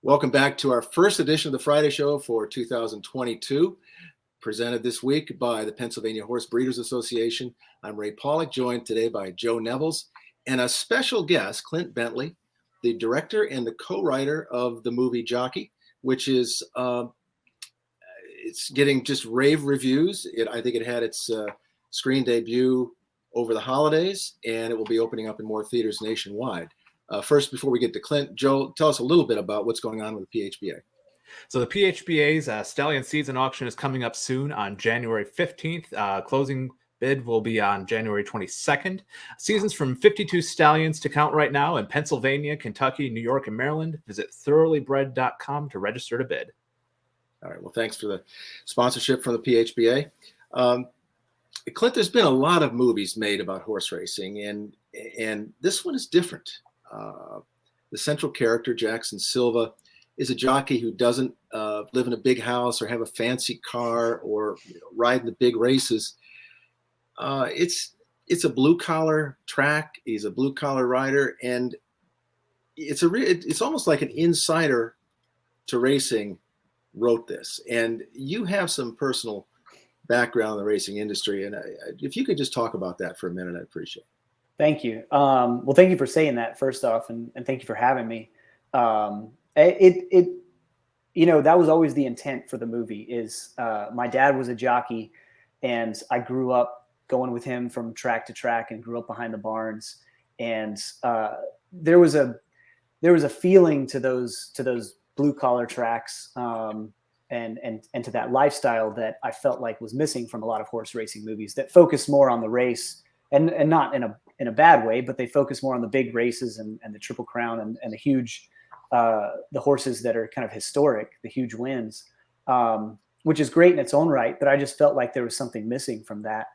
Welcome back to our first edition of the Friday Show for 2022, presented this week by the Pennsylvania Horse Breeders Association. I'm Ray Pollock, joined today by Joe Nevels and a special guest, Clint Bentley, the director and the co-writer of the movie Jockey, which is it's getting just rave reviews. I think it had its screen debut over the holidays, and it will be opening up in more theaters nationwide. First, before we get to Clint, Joe, tell us a little bit about what's going on with the PHBA. So the PHBA's Stallion Season Auction is coming up soon on January 15th. Closing bid will be on January 22nd. Seasons from 52 stallions to count right now in Pennsylvania, Kentucky, New York, and Maryland. Visit thoroughlybred.com to register to bid. All right. Well, thanks for the sponsorship from the PHBA. Clint, there's been a lot of movies made about horse racing, and this one is different. The central character, Jackson Silva, is a jockey who doesn't live in a big house or have a fancy car or ride in the big races. It's a blue collar track. He's a blue collar rider, and it's almost like an insider to racing wrote this. And you have some personal background in the racing industry, and if you could just talk about that for a minute, I'd appreciate it. Thank you. Well, thank you for saying that first off, and thank you for having me. That was always the intent for the movie. Is my dad was a jockey, and I grew up going with him from track to track, and grew up behind the barns. And there was a feeling to those blue collar tracks, and to that lifestyle that I felt like was missing from a lot of horse racing movies that focus more on the race, and not in a bad way, but they focus more on the big races and the Triple Crown and the huge, the horses that are kind of historic, the huge wins, which is great in its own right. But I just felt like there was something missing from that.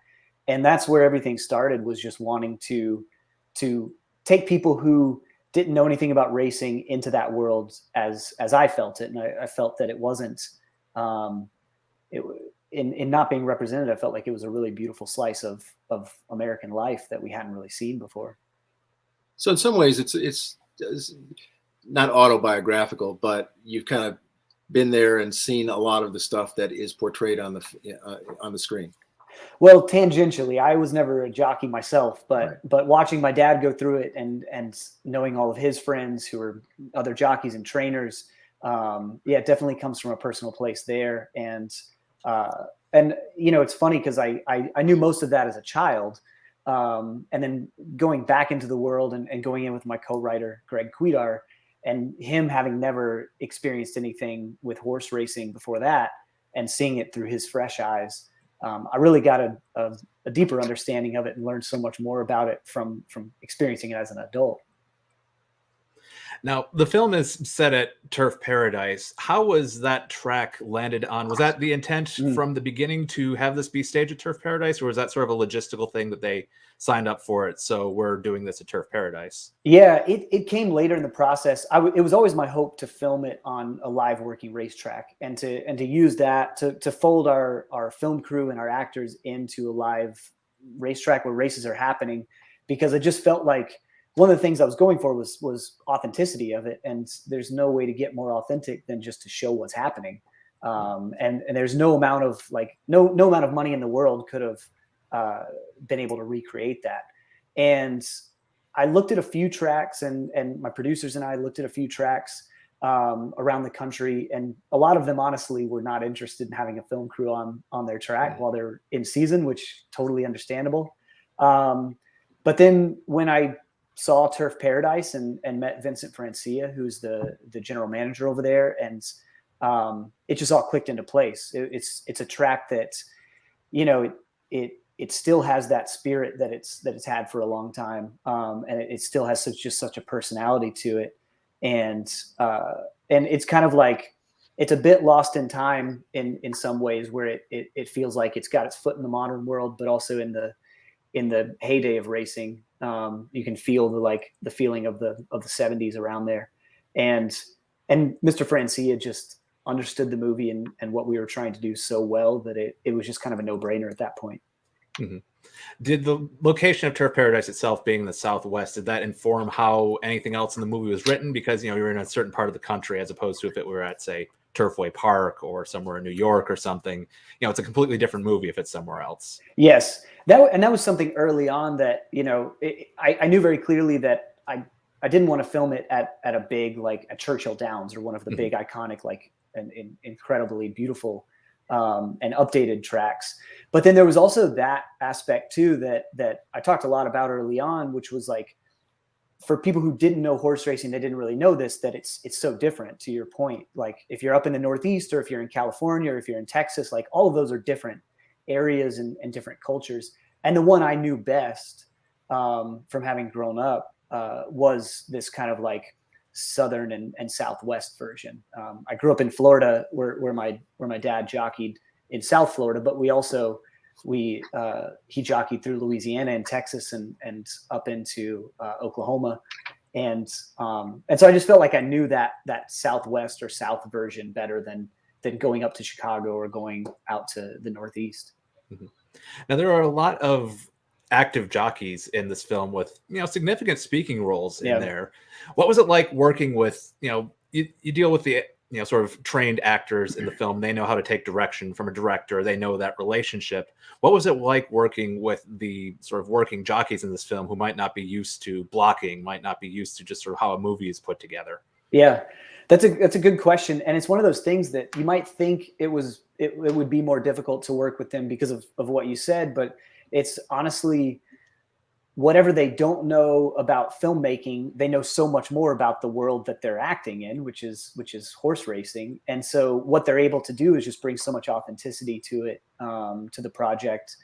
And that's where everything started, was just wanting to take people who didn't know anything about racing into that world as I felt it. And I felt that it wasn't, in not being represented, I felt like it was a really beautiful slice of American life that we hadn't really seen before. So in some ways, it's not autobiographical, but you've kind of been there and seen a lot of the stuff that is portrayed on the screen. Well, tangentially, I was never a jockey myself, but Right. but watching my dad go through it and knowing all of his friends who are other jockeys and trainers, it definitely comes from a personal place there. And it's funny because I knew most of that as a child, and then going back into the world and going in with my co-writer Greg Cuidar, and him having never experienced anything with horse racing before that, and seeing it through his fresh eyes. I really got a deeper understanding of it and learned so much more about it from experiencing it as an adult. Now, the film is set at Turf Paradise. How was that track landed on? Was that the intent from the beginning to have this be staged at Turf Paradise, or was that sort of a logistical thing that they signed up for it, so we're doing this at Turf Paradise? Yeah, it came later in the process. It was always my hope to film it on a live working racetrack, and to use that to fold our film crew and our actors into a live racetrack where races are happening, because I just felt like one of the things I was going for was authenticity of it. And there's no way to get more authentic than just to show what's happening. And there's no amount of money in the world could have been able to recreate that. And I looked at a few tracks, and my producers and I looked at a few tracks around the country, and a lot of them honestly were not interested in having a film crew on their track while they're in season, which totally understandable. But then when I saw Turf Paradise and met Vincent Francia, who's the general manager over there, and it just all clicked into place. It's a track that, it still has that spirit that it's had for a long time, and it still has such a personality to it, and it's kind of like it's a bit lost in time in some ways, where it feels like it's got its foot in the modern world, but also in the heyday of racing. You can feel the feeling of the 70s around there, and Mr. Francia just understood the movie and what we were trying to do so well that it was just kind of a no-brainer at that point. Mm-hmm. Did the location of Turf Paradise itself being in the Southwest, did that inform how anything else in the movie was written? Because, you know, you're in a certain part of the country as opposed to if it were at, say, Turfway Park or somewhere in New York or something. You know, it's a completely different movie if it's somewhere else. Yes. That was something early on that, you know, I knew very clearly that I didn't want to film it at a big, like a Churchill Downs or one of the big iconic, like incredibly beautiful and updated tracks. But then there was also that aspect too that I talked a lot about early on, which was like, for people who didn't know horse racing, they didn't really know this, that it's so different, to your point. Like if you're up in the Northeast, or if you're in California, or if you're in Texas, like all of those are different areas and different cultures. And the one I knew best from having grown up was this kind of like Southern and Southwest version. I grew up in Florida where my dad jockeyed in South Florida, but he jockeyed through Louisiana and Texas and up into Oklahoma. And so I just felt like I knew that Southwest or South version better than going up to Chicago or going out to the Northeast. Mm-hmm. Now there are a lot of active jockeys in this film with, you know, significant speaking roles in there. What was it like working with, you know, you deal with the, you know, sort of trained actors in the film. They know how to take direction from a director. They know that relationship. What was it like working with the sort of working jockeys in this film who might not be used to blocking, might not be used to just sort of how a movie is put together? Yeah, that's a good question. And it's one of those things that you might think it would be more difficult to work with them because of what you said, but it's honestly, whatever they don't know about filmmaking, they know so much more about the world that they're acting in, which is horse racing. And so what they're able to do is just bring so much authenticity to it, to the project.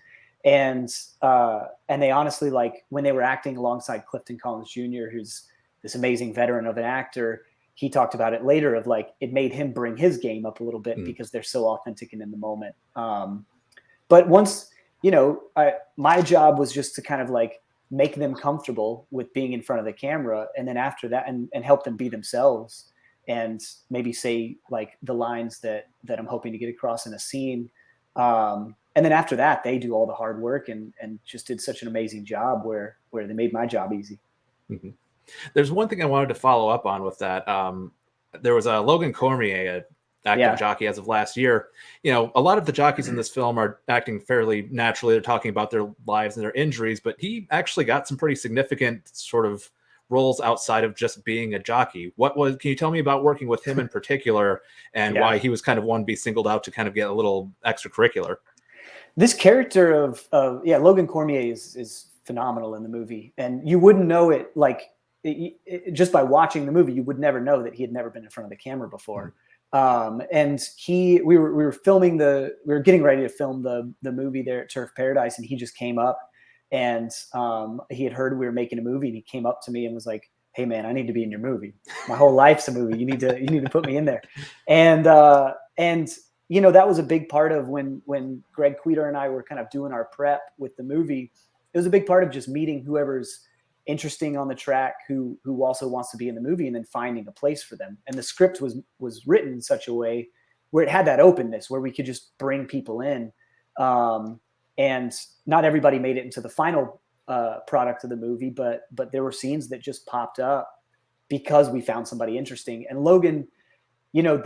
And they honestly, like when they were acting alongside Clifton Collins Jr., who's this amazing veteran of an actor, he talked about it later of like, it made him bring his game up a little bit because they're so authentic and in the moment. But once, you know, my job was just to kind of like make them comfortable with being in front of the camera. And then after that, and help them be themselves and maybe say like the lines that I'm hoping to get across in a scene. And then after that, they do all the hard work and just did such an amazing job where they made my job easy. Mm-hmm. There's one thing I wanted to follow up on with that. There was a Logan Cormier, active jockey as of last year. You know, a lot of the jockeys in this film are acting fairly naturally. They're talking about their lives and their injuries, but he actually got some pretty significant sort of roles outside of just being a jockey. Can you tell me about working with him in particular and why he was kind of one to be singled out to kind of get a little extracurricular? This character of Logan Cormier is phenomenal in the movie, and you wouldn't know it like just by watching the movie. You would never know that he had never been in front of the camera before. And we were getting ready to film the movie there at Turf Paradise, and he just came up and he had heard we were making a movie, and he came up to me and was like, "Hey man, I need to be in your movie. My whole life's a movie. You need to put me in there." And you know, that was a big part of when Greg Queter and I were kind of doing our prep with the movie. It was a big part of just meeting whoever's interesting on the track who also wants to be in the movie, and then finding a place for them. And the script was written in such a way where it had that openness where we could just bring people in. And not everybody made it into the final product of the movie, but there were scenes that just popped up because we found somebody interesting. And Logan, you know,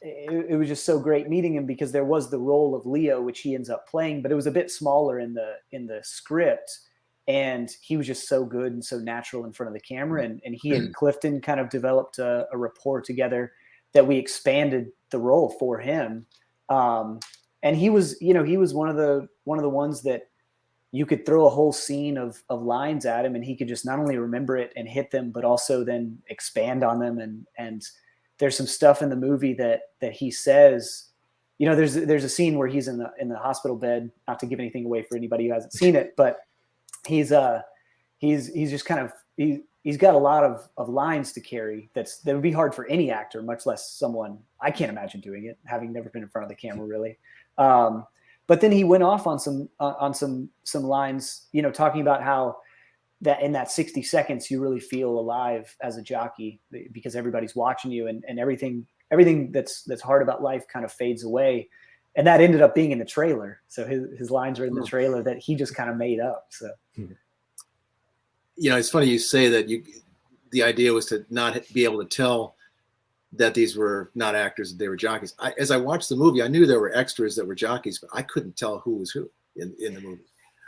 it was just so great meeting him, because there was the role of Leo, which he ends up playing, but it was a bit smaller in the script. And he was just so good and so natural in front of the camera. And he and Clifton kind of developed a rapport together that we expanded the role for him. And he was one of the ones that you could throw a whole scene of lines at him, and he could just not only remember it and hit them, but also then expand on them. And there's some stuff in the movie that he says, you know, there's a scene where he's in the hospital bed, not to give anything away for anybody who hasn't seen it, but he's just kind of, he's got a lot of lines to carry that would be hard for any actor, much less someone, I can't imagine doing it, having never been in front of the camera really. But then he went off on some lines, you know, talking about how that in that 60 seconds, you really feel alive as a jockey because everybody's watching you, and everything that's hard about life kind of fades away. and that ended up being in the trailer. So his lines are in the trailer that he just kind of made up. So, you know, it's funny you say that the idea was to not be able to tell that these were not actors, that they were jockeys. As I watched the movie, I knew there were extras that were jockeys, but I couldn't tell who was who in the movie.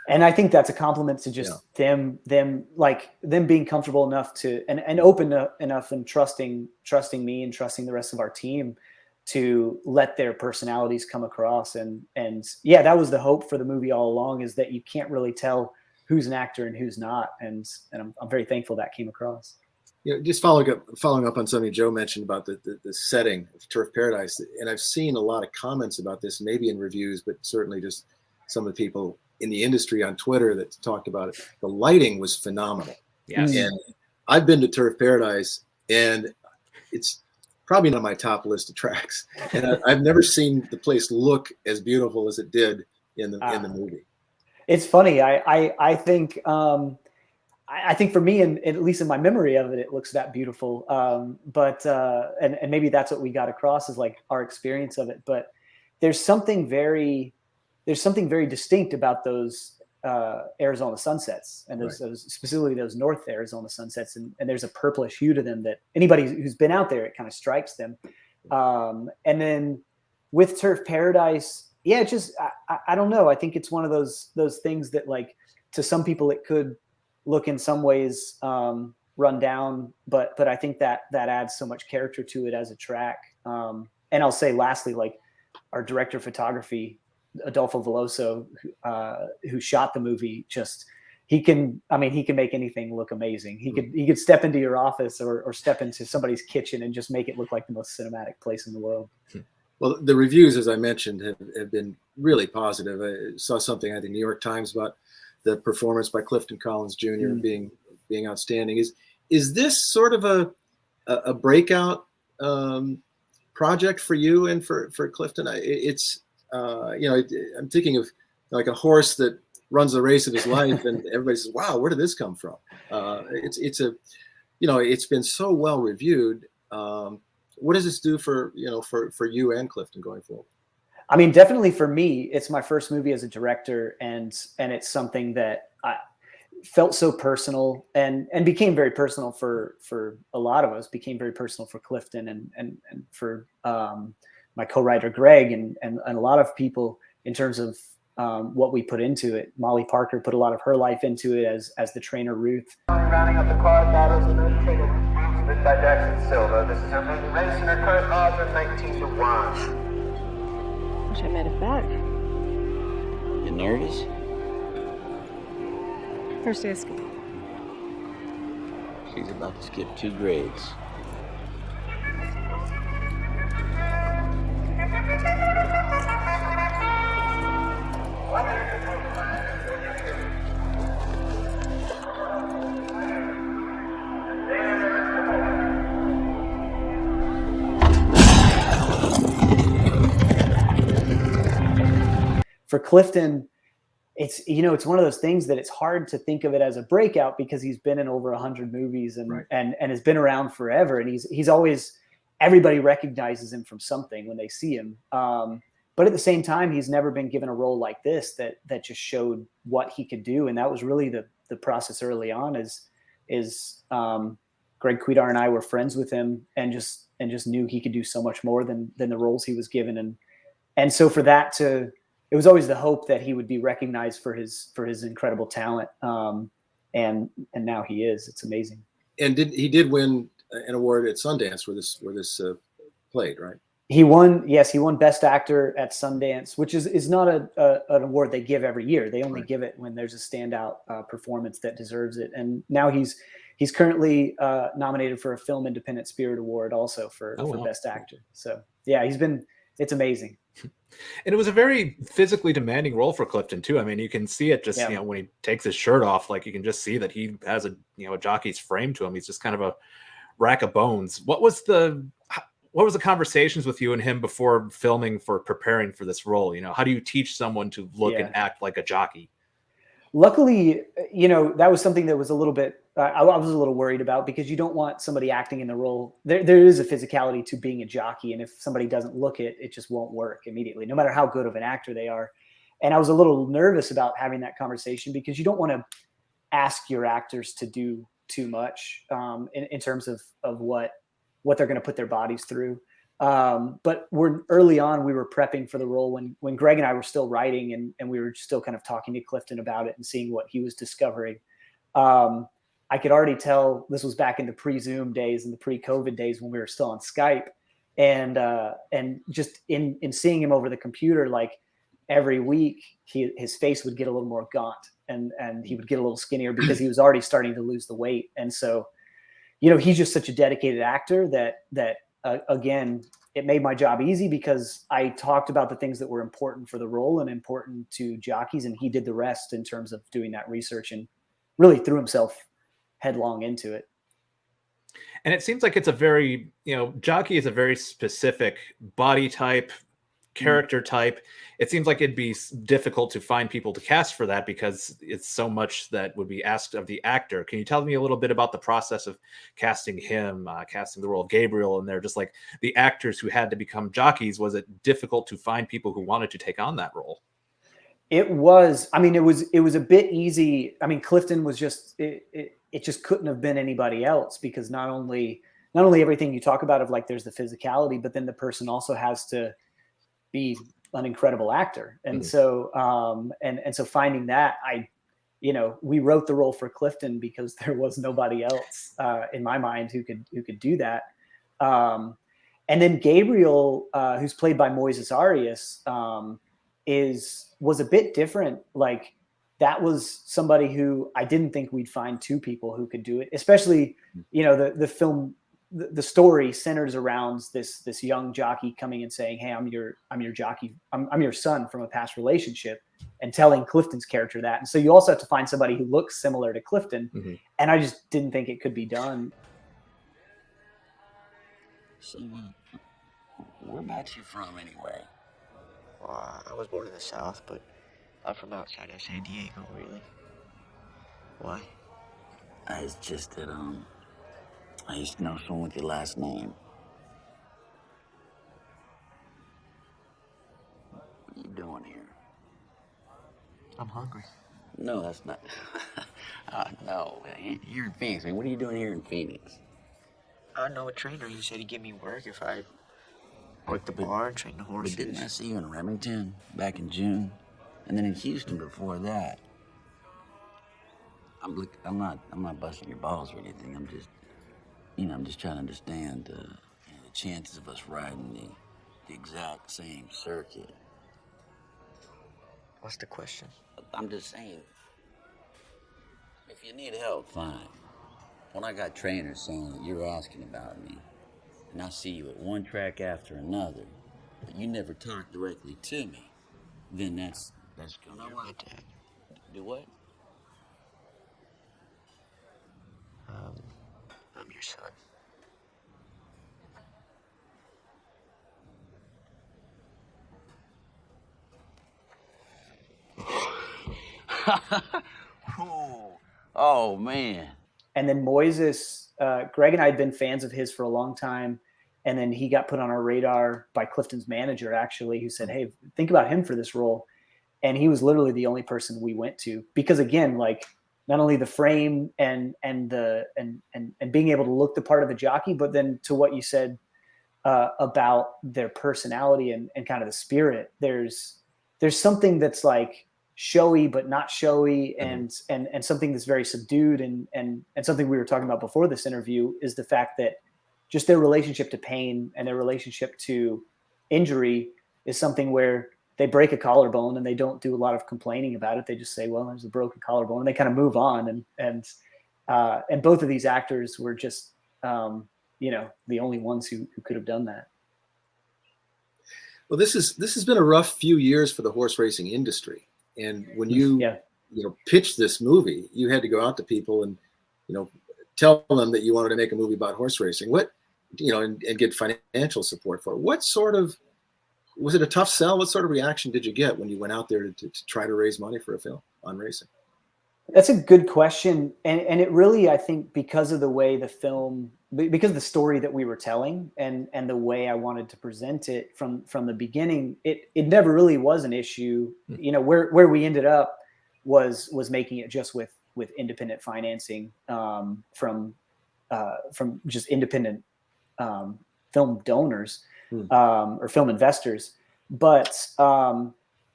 And I think that's a compliment to just them being comfortable enough to and open enough and trusting me and trusting the rest of our team to let their personalities come across. And yeah, that was the hope for the movie all along, is that you can't really tell who's an actor and who's not. And I'm very thankful that came across. You know, just following up on something Joe mentioned about the setting of Turf Paradise, and I've seen a lot of comments about this, maybe in reviews, but certainly just some of the people in the industry on Twitter that talked about it. The lighting was phenomenal. Yes. And I've been to Turf Paradise, and it's probably not on my top list of tracks. And I've never seen the place look as beautiful as it did in the movie. It's funny. I think I think for me, and at least in my memory of it, it looks that beautiful. But maybe that's what we got across, is like our experience of it. But there's something very distinct about those Arizona sunsets, and those specifically those North Arizona sunsets, and there's a purplish hue to them that anybody who's been out there, it kind of strikes them. And then with Turf Paradise, yeah, it just I don't know. I think it's one of those things that, like, to some people it could look in some ways run down, but I think that adds so much character to it as a track. And I'll say lastly, like, our director of photography, Adolfo Veloso, who shot the movie, he can make anything look amazing. He could step into your office or step into somebody's kitchen and just make it look like the most cinematic place in the world. Well, the reviews, as I mentioned, have been really positive. I saw something, I think, New York Times, about the performance by Clifton Collins Jr. being outstanding. Is this sort of a breakout project for you and for Clifton? I'm thinking of like a horse that runs the race of his life, and everybody says, "Wow, where did this come from?" It's been so well reviewed. What does this do for you and Clifton going forward? I mean, definitely for me, it's my first movie as a director, and it's something that I felt so personal and became very personal for a lot of us, became very personal for Clifton and for my co-writer Greg and a lot of people, in terms of what we put into it. Molly Parker put a lot of her life into it as the trainer Ruth. Rounding up the card battles and then trainer Ruth by Jackson Silva. This is her maiden race, and her current odds are 19-1. Wish I made it back. You nervous? First day of school. She's about to skip 2 grades. For Clifton, it's one of those things that it's hard to think of it as a breakout, because he's been in over 100 movies and has been around forever, and he's always, everybody recognizes him from something when they see him. But at the same time, he's never been given a role like this that just showed what he could do, and that was really the process early on. Is Greg Cuidar and I were friends with him and just knew he could do so much more than the roles he was given, and so for that it was always the hope that he would be recognized for his incredible talent, and now he is. It's amazing. And he did win an award at Sundance where this played, right? He won Best Actor at Sundance, which is not an award they give every year. They only give it when there's a standout performance that deserves it. And now he's currently nominated for a Film Independent Spirit Award also for Best Actor. So yeah, it's amazing. And it was a very physically demanding role for Clifton too. I mean, you can see it just when he takes his shirt off, like you can just see that he has a jockey's frame to him. He's just kind of a rack of bones. What was the conversations with you and him before filming, for preparing for this role? How do you teach someone to look and act like a jockey? Luckily, that was something that was a little bit, I was a little worried about, because you don't want somebody acting in the role. There is a physicality to being a jockey. And if somebody doesn't look it, it just won't work immediately, no matter how good of an actor they are. And I was a little nervous about having that conversation, because you don't want to ask your actors to do too much in terms of what they're going to put their bodies through. But early on, we were prepping for the role when Greg and I were still writing, and we were still kind of talking to Clifton about it and seeing what he was discovering. I could already tell this was back in the pre-Zoom days and the pre-COVID days when we were still on Skype, and just in seeing him over the computer, like every week, his face would get a little more gaunt, and he would get a little skinnier because he was already starting to lose the weight. And so, he's just such a dedicated actor that again, it made my job easy, because I talked about the things that were important for the role and important to jockeys, and he did the rest in terms of doing that research and really threw himself headlong into it. And it seems like it's a very, jockey is a very specific body type, character type. It seems like it'd be difficult to find people to cast for that, because it's so much that would be asked of the actor. Can you tell me a little bit about the process of casting him, casting the role of Gabriel, and they're just like the actors who had to become jockeys? Was it difficult to find people who wanted to take on that role? It was. I mean, it was a bit easy. I mean, Clifton was just it just couldn't have been anybody else, because not only everything you talk about of like there's the physicality, but then the person also has to be an incredible actor. And so and so finding that, we wrote the role for Clifton because there was nobody else in my mind who could do that. And then Gabriel, who's played by Moises Arias, was a bit different. Like, that was somebody who I didn't think we'd find two people who could do it, especially, the film, the story centers around this young jockey coming and saying, "Hey, I'm your jockey. I'm your son from a past relationship," and telling Clifton's character that. And so you also have to find somebody who looks similar to Clifton. And I just didn't think it could be done. So, whereabouts you from anyway? Well, I was born in the South, but I'm from outside of San Diego, really. Why? It's just that, I used to know someone with your last name. What are you doing here? I'm hungry. No, that's not. No, you're in Phoenix. I mean, what are you doing here in Phoenix? I know a trainer. He said he'd give me work if I worked the bar and trained the horses. But didn't I see you in Remington back in June? And then in Houston before that. I'm not busting your balls or anything. I'm just, I'm just trying to understand the chances of us riding the exact same circuit. What's the question? I'm just saying, if you need help, fine. When I got trainers saying that you're asking about me, and I see you at one track after another, but you never talk directly to me, then that's good. You're my dad. Do what? I'm your son. Oh, man. And then Moises, Greg and I had been fans of his for a long time. And then he got put on our radar by Clifton's manager, actually, who said, "Hey, think about him for this role." And he was literally the only person we went to, because again, like, not only the frame and being able to look the part of a jockey, but then to what you said about their personality and kind of the spirit, there's something that's like showy but not showy, and something that's very subdued, and something we were talking about before this interview is the fact that just their relationship to pain and their relationship to injury is something where they break a collarbone and they don't do a lot of complaining about it. They just say, "Well, there's a broken collarbone," and they kind of move on. And both of these actors were just, the only ones who could have done that. Well, this has been a rough few years for the horse racing industry. And when you pitched this movie, you had to go out to people and, tell them that you wanted to make a movie about horse racing. And get financial support for it. Was it a tough sell? What sort of reaction did you get when you went out there to try to raise money for a film on racing? That's a good question. And it really, I think, because of the way the film, because of the story that we were telling and the way I wanted to present it from the beginning, it never really was an issue. You know, where we ended up was making it just with independent financing from just independent film donors or film investors. But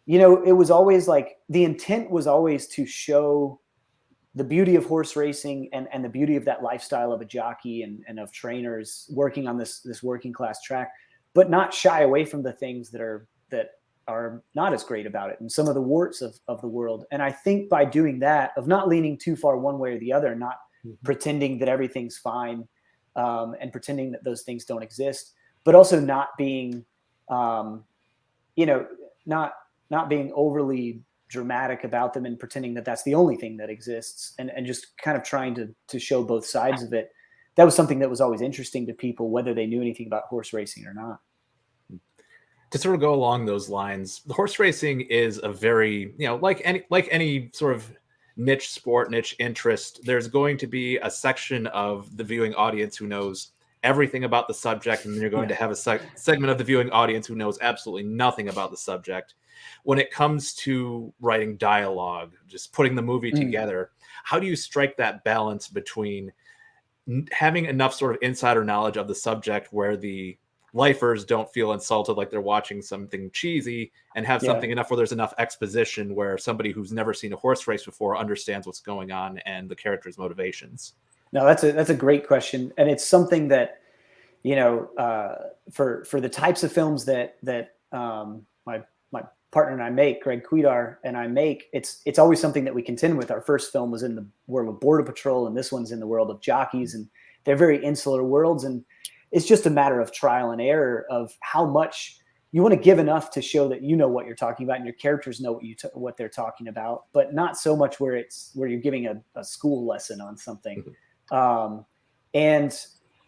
you know, it was always like the intent was always to show the beauty of horse racing and the beauty of that lifestyle of a jockey and of trainers working on this working class track, but not shy away from the things that are not as great about it and some of the warts of the world. And I think by doing that, of not leaning too far one way or the other, not pretending that everything's fine and pretending that those things don't exist, but also not being, you know, not being overly dramatic about them and pretending that that's the only thing that exists, and just kind of trying to show both sides of it. That was something that was always interesting to people, whether they knew anything about horse racing or not. To sort of go along those lines, the horse racing is a very, you know, like any sort of niche sport, niche interest, there's going to be a section of the viewing audience who knows everything about the subject, and then you're going to have a segment of the viewing audience who knows absolutely nothing about the subject. When it comes to writing dialogue, just putting the movie together, how do you strike that balance between having enough sort of insider knowledge of the subject where the lifers don't feel insulted like they're watching something cheesy, and have something enough where there's enough exposition where somebody who's never seen a horse race before understands what's going on and the character's motivations? No, that's a great question. And it's something that, you know, for the types of films that my partner and I make, Greg Cuidar and I make, it's always something that we contend with. Our first film was in the world of Border Patrol, and this one's in the world of jockeys, and they're very insular worlds. And it's just a matter of trial and error of how much you want to give enough to show that you know what you're talking about and your characters know what they're talking about, but not so much where you're giving a school lesson on something. And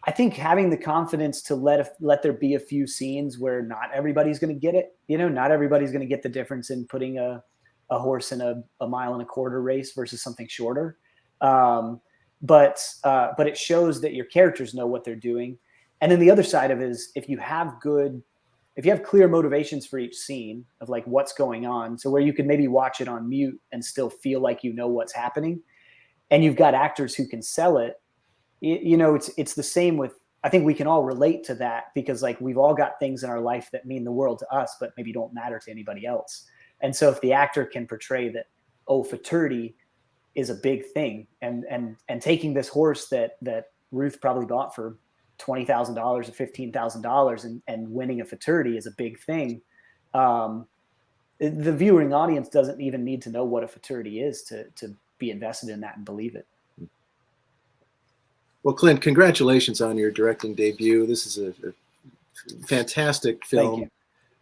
I think having the confidence to let there be a few scenes where not everybody's going to get it. You know, not everybody's going to get the difference in putting a horse in a 1.25 mile race versus something shorter. But it shows that your characters know what they're doing. And then the other side of it is if you have clear motivations for each scene of like what's going on, so where you could maybe watch it on mute and still feel like you know what's happening, and you've got actors who can sell it. You know, it's the same with, I think we can all relate to that, because like we've all got things in our life that mean the world to us, but maybe don't matter to anybody else. And so if the actor can portray that, oh, futurity is a big thing, and taking this horse that Ruth probably bought for $20,000 or $15,000 and winning a futurity is a big thing. The viewing audience doesn't even need to know what a futurity is to be invested in that and believe it. Well, Clint, congratulations on your directing debut. This is a fantastic film. Thank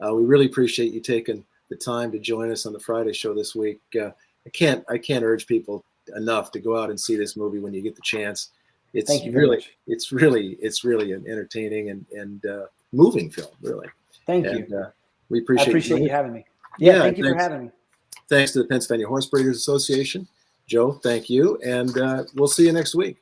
you. We really appreciate you taking the time to join us on the Friday show this week. I can't urge people enough to go out and see this movie when you get the chance. Thank you very much. It's really an entertaining and moving film, really. Thank you. We appreciate you having me. Yeah, thank you for having me. Thanks to the Pennsylvania Horse Breeders Association. Joe, thank you. And we'll see you next week.